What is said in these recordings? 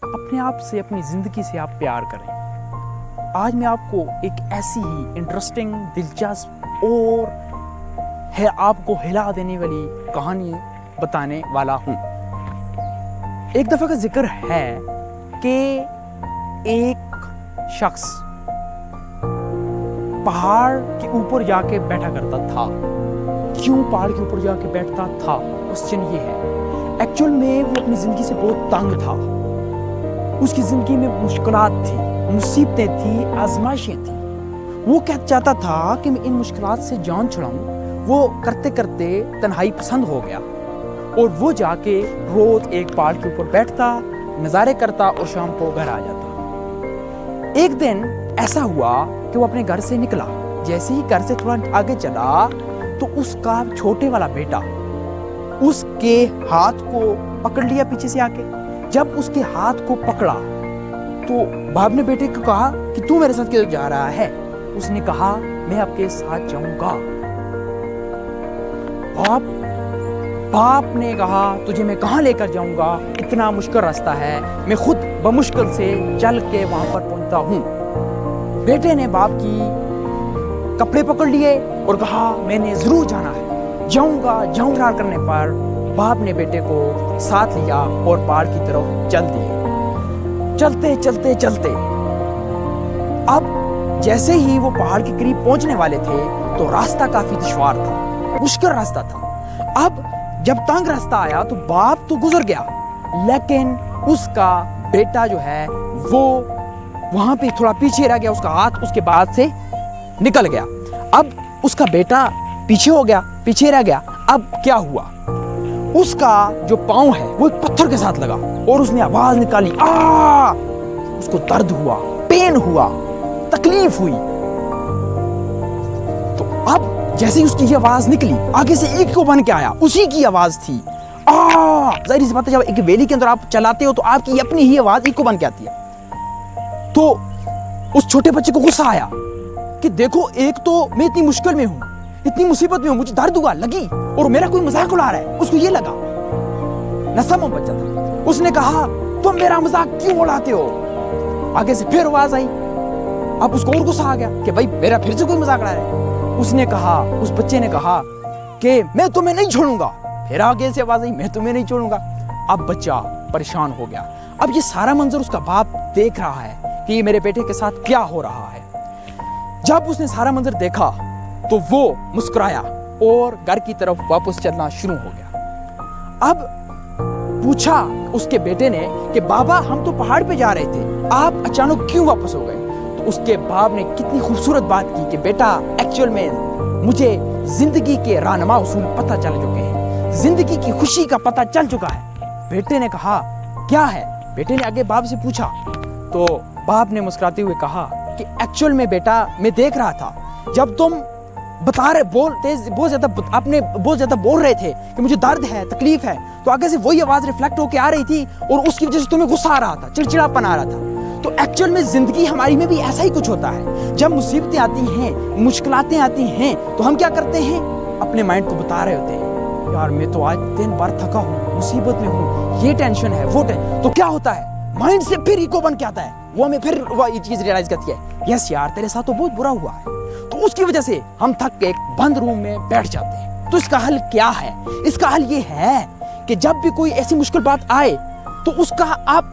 اپنے آپ سے اپنی زندگی سے آپ پیار کریں۔ آج میں آپ کو ایک ایسی ہی انٹرسٹنگ، دلچسپ اور ہے آپ کو ہلا دینے والی کہانی بتانے والا ہوں۔ ایک دفعہ کا ذکر ہے کہ ایک شخص پہاڑ کے اوپر جا کے بیٹھا کرتا تھا۔ کیوں پہاڑ کے اوپر جا کے بیٹھتا تھا؟ کوسچن یہ ہے، ایکچول میں وہ اپنی زندگی سے بہت تنگ تھا۔ اس کی زندگی میں مشکلات تھی، مصیبتیں تھی، آزمائشیں تھیں۔ وہ چاہتا تھا کہ میں ان مشکلات سے جان چھڑاؤں۔ وہ کرتے کرتے تنہائی پسند ہو گیا اور وہ جا کے روز ایک پہاڑ کے اوپر بیٹھتا، نظارے کرتا اور شام کو گھر آ جاتا۔ ایک دن ایسا ہوا کہ وہ اپنے گھر سے نکلا۔ جیسے ہی گھر سے تھوڑا آگے چلا تو اس کا چھوٹے والا بیٹا اس کے ہاتھ کو پکڑ لیا پیچھے سے آ کے۔ جب اس کے ہاتھ کو پکڑا تو باپ نے بیٹے کو کہا کہ تو میرے ساتھ کدھر جا رہا ہے؟ اس نے کہا میں آپ کے ساتھ جاؤں گا۔ باپ نے کہا تجھے میں کہاں لے کر جاؤں گا، اتنا مشکل راستہ ہے، میں خود بمشکل سے چل کے وہاں پر پہنچتا ہوں۔ بیٹے نے باپ کی کپڑے پکڑ لیے اور کہا میں نے ضرور جانا ہے، جاؤں گا۔ اقرار کرنے پر باپ نے بیٹے کو ساتھ لیا اور پہاڑ کی طرف چل دیے۔ چلتے چلتے چلتے اب جیسے ہی وہ پہاڑ کے قریب پہنچنے والے تھے تو راستہ کافی دشوار تھا، مشکل راستہ تھا۔ اب جب تنگ راستہ آیا تو باپ تو گزر گیا، لیکن اس کا بیٹا جو ہے وہ وہاں پہ تھوڑا پیچھے رہ گیا، اس کا ہاتھ اس کے بعد سے نکل گیا۔ اب اس کا بیٹا پیچھے ہو گیا، پیچھے رہ گیا۔ اب کیا ہوا، اس کا جو پاؤں ہے وہ ایک پتھر کے ساتھ لگا اور اس نے آواز نکالی، اس کو درد ہوا، پین ہوا، تکلیف ہوئی۔ تو اب جیسے ہی اس کی یہ آواز نکلی، آگے سے ایک کو بن کے آیا، اسی کی آواز تھی۔ ظاہر سی بات ہے جب ایک ویلی کے اندر آپ چلاتے ہو تو آپ کی اپنی ہی آواز ایک کو بن کے آتی ہے۔ تو اس چھوٹے بچے کو غصہ آیا کہ دیکھو ایک تو میں اتنی مشکل میں ہوں، اتنی مصیبت میں ہوں، مجھے درد ہوا، لگی، اور میرا کوئی مذاق اڑا رہا ہے۔ اس کو یہ لگا، نسم بچہ تھا، اس نے کہا تم میرا مذاق کیوں اڑاتے ہو؟ آگے سے پھر آواز آئی۔ اب اس کو اور غصہ آ گیا کہ بھائی میرا پھر سے کوئی مذاق اڑا رہا ہے۔ اس نے کہا، اس بچے نے کہا کہ میں تمہیں نہیں چھوڑوں گا۔ پھر آگے سے آواز آئی، میں تمہیں نہیں چھوڑوں گا۔ اب بچہ پریشان ہو گیا۔ اب یہ سارا منظر اس کا باپ دیکھ رہا ہے کہ یہ میرے بیٹے کے ساتھ کیا ہو رہا ہے۔ جب اس نے سارا منظر دیکھا تو وہ مسکرایا اور گھر کی طرف واپس چلنا شروع ہو گیا۔ اب پوچھا اس کے بیٹے نے کہ بابا ہم تو پہاڑ پہ جا رہے تھے، آپ اچانک کیوں واپس ہو گئے؟ تو اس کے باپ نے کتنی خوبصورت بات کی کہ بیٹا ایکچول میں مجھے زندگی کے رہنما اصول پتہ چل چکے ہیں، زندگی کی خوشی کا پتہ چل چکا ہے۔ بیٹے نے کہا کیا ہے؟ بیٹے نے آگے باپ سے پوچھا تو باپ نے مسکراتے ہوئے کہا کہ ایکچول میں بیٹا میں دیکھ رہا تھا جب تم بہت زیادہ بول رہے تھے کہ مجھے درد ہے، تکلیف ہے، تو آگے سے وہی آواز ریفلیکٹ ہو کے آ رہی تھی اور اس کی وجہ سے تمہیں غصہ آ رہا تھا، چڑچڑاپن آ رہا تھا۔ تو ایکچول میں زندگی ہماری میں بھی ایسا ہی کچھ ہوتا ہے۔ جب مصیبتیں آتی ہیں، مشکلاتیں آتی ہیں تو ہم کیا کرتے ہیں؟ اپنے مائنڈ کو بتا رہے ہوتے ہیں یار میں تو آج دن بھر تھکا ہوں، مصیبت میں ہوں، یہ ٹینشن ہے، وہ تو کیا ہوتا ہے؟ مائنڈ سے پھر ایکو بن کے آتا ہے، وہ ہمیں پھر یہ چیز ریئلائز کرتی ہے یس یار تیرے ساتھ تو بہت برا ہوا ہے۔ تو اس کی وجہ سے ہم تھک کے ایک بند روم میں بیٹھ جاتے ہیں۔ تو اس کا حل کیا ہے؟ اس کا حل یہ ہے کہ جب بھی کوئی ایسی مشکل بات آئے تو اس کا آپ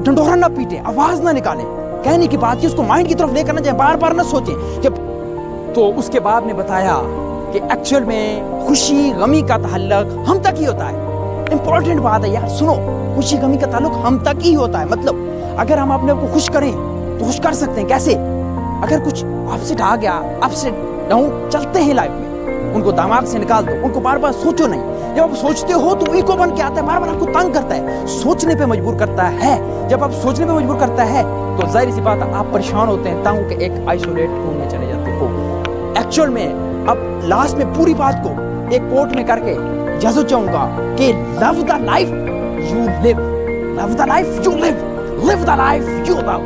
ڈنڈورا نہ پیٹیں، آواز نہ نکالیں، کہنے کی بات کی اس کو مائنڈ کی طرف لے کرنا چاہیے، بار بار نہ سوچیں کہ تو اس کے باپ نے بتایا کہ ایکچول میں خوشی غمی کا تعلق ہم تک ہی ہوتا ہے۔ امپورٹنٹ بات ہے یار، سنو، خوشی غمی کا تعلق ہم تک ہی ہوتا ہے۔ مطلب اگر ہم اپنے آپ کو خوش کریں تو خوش کر سکتے ہیں، کیسے؟ اگر کچھ اپسیٹ آ گیا، اپسیٹ ڈاؤن چلتے ہیں لائف میں، ان کو دماغ سے نکال دو، ان کو بار بار سوچو نہیں۔ جب آپ سوچتے ہو تو ایکو بن کے آتا ہے، بار بار آپ کو تنگ کرتا ہے، سوچنے پہ مجبور کرتا ہے۔ جب آپ سوچنے پہ مجبور کرتا ہے تو ظاہر سی بات ہے آپ پریشان ہوتے ہیں، تنگ کہ ایک آئسولیٹ روم میں چلے جاتے ہو۔ ایکچول میں اب لاسٹ میں پوری بات کو ایک کوٹ میں کر کے جزو چاہوں گا کہ love the life you live, love the life you live, live the life you love.